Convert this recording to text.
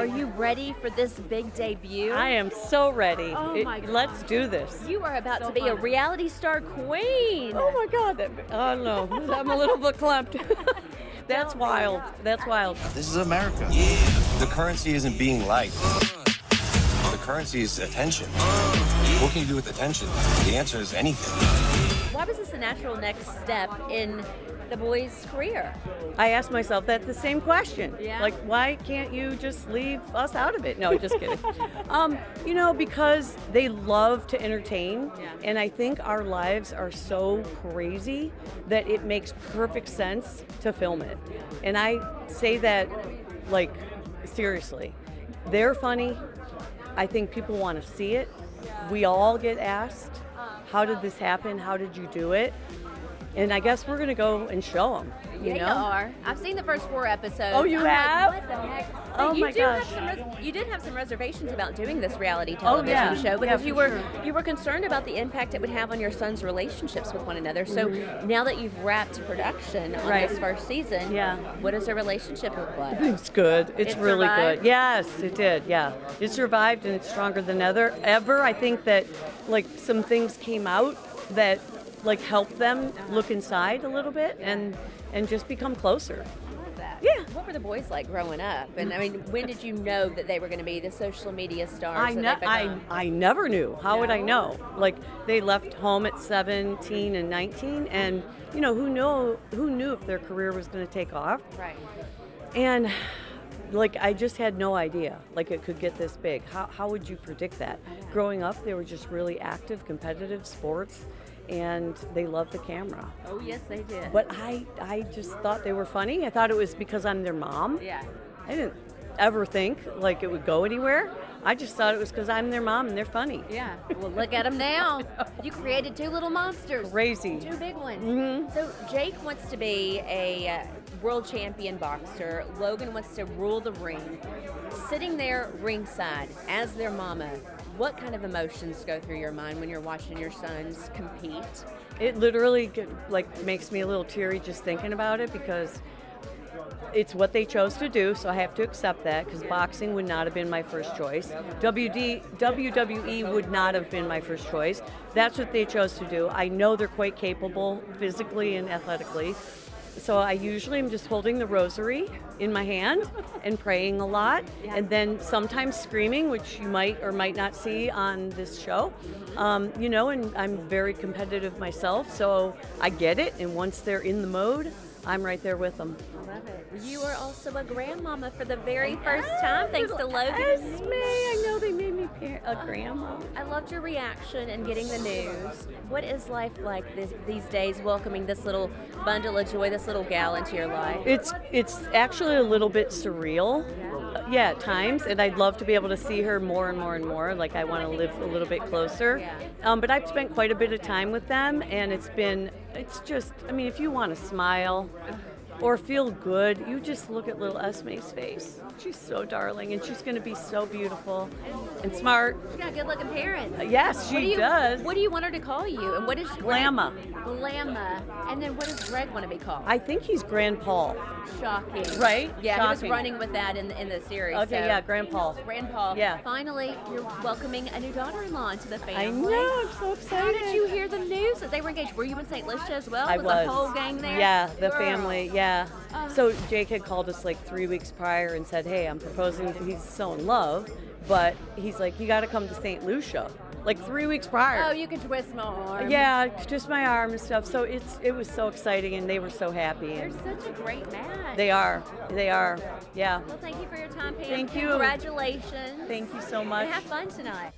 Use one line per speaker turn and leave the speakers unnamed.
Are you ready for this big debut?
I am so ready.
Oh my God.
Let's do this.
You are about
So
to be a
fun.
reality star queen.
Oh my God. I don't know. I'm a little bit clumped. That's wild. That's wild.
This is America. The currency isn't being liked. The currency is attention. What can you do with attention? The answer is anything.
Why was this the natural next step in the boy's career?
I asked myself that the same question.
Yeah?
Like, why can't you just leave us out of it? No, just kidding. Because they love to entertain, and I think our lives are so crazy that it makes perfect sense to film it. And I say that, like, seriously. They're funny. I think people want to see it. We all get asked, how did this happen? How did you do it? And I guess we're going to go and show them. You know?
You are. I've seen the first 4 episodes.
Oh, you
I'm
have?
Like, what the heck?
Oh,
you
my
do
gosh.
you did have some reservations about doing this reality television
yeah.
show because
Yeah,
you
for
were
sure.
you were concerned about the impact it would have on your son's relationships with one another. So now that you've wrapped production on
Right.
this first season,
Yeah.
what does their relationship look like?
It's good. It's
It
really
survived?
good. Yes, it did. Yeah, it survived, and it's stronger than ever. I think that like some things came out that like helped them look inside a little bit and just become closer. Yeah.
What were the boys like growing up? And I mean, when did you know that they were going to be the social media stars?
I never knew. How would I know? Like they left home at 17 and 19, and who knew if their career was going to take off?
Right.
And like I just had no idea like it could get this big. How would you predict that? Growing up, they were just really active, competitive sports, and they loved the camera.
Oh yes, they did.
But I just thought they were funny. I thought it was because I'm their mom.
Yeah.
I didn't ever think like it would go anywhere. I just thought it was because I'm their mom and they're funny.
Yeah. Well, look at them now. You created 2 little monsters.
Crazy.
2 big ones.
Mm-hmm.
So Jake wants to be a world champion boxer. Logan wants to rule the ring. Sitting there ringside as their mama, what kind of emotions go through your mind when you're watching your sons compete?
It literally makes me a little teary just thinking about it because it's what they chose to do, so I have to accept that because boxing would not have been my first choice. WWE would not have been my first choice. That's what they chose to do. I know they're quite capable physically and athletically. So I usually am just holding the rosary in my hand and praying a lot, and then sometimes screaming, which you might or might not see on this show. And I'm very competitive myself, so I get it. And once they're in the mode, I'm right there with them.
I love it. You are also a grandmama for the very first time, thanks to Logan.
Yes, me. I know they made me a grandma.
I loved your reaction and getting the news. What is life like these days, welcoming this little bundle of joy, this little gal into your life?
It's actually a little bit surreal. Yeah, at times, and I'd love to be able to see her more and more and more. Like I want to live a little bit closer. But I've spent quite a bit of time with them, and it's just, if you want to smile or feel good, you just look at little Esme's face. She's so darling, and she's going to be so beautiful and smart.
She's got good-looking parents.
Yes, she does.
What do you want her to call you? And what is
Glamma.
Glamma. And then what does Greg want to be called?
I think he's Grand Paul.
Shocking.
Right?
Yeah,
Shocking.
he was running with that in the series.
Okay,
so.
yeah, Grand Paul.
Grand Paul.
Yeah.
Finally, you're welcoming a new daughter-in-law into the family.
I know, I'm so excited.
How did you hear the news that they were engaged? Were you in St. Lucia as well?
I
was
was.
the whole gang there?
Yeah, the
Girl.
family, yeah. So Jake had called us like 3 weeks prior and said, hey, I'm proposing. He's so in love, but he's like, you got to come to St. Lucia. Like 3 weeks prior.
Oh, you can twist my arm.
Yeah, just my arm and stuff. So it was so exciting, and they were so happy.
They're
And
such a great match.
they are. Yeah.
Well, thank you for your time, Pam.
Thank you.
Congratulations.
Thank you so much.
And have fun tonight.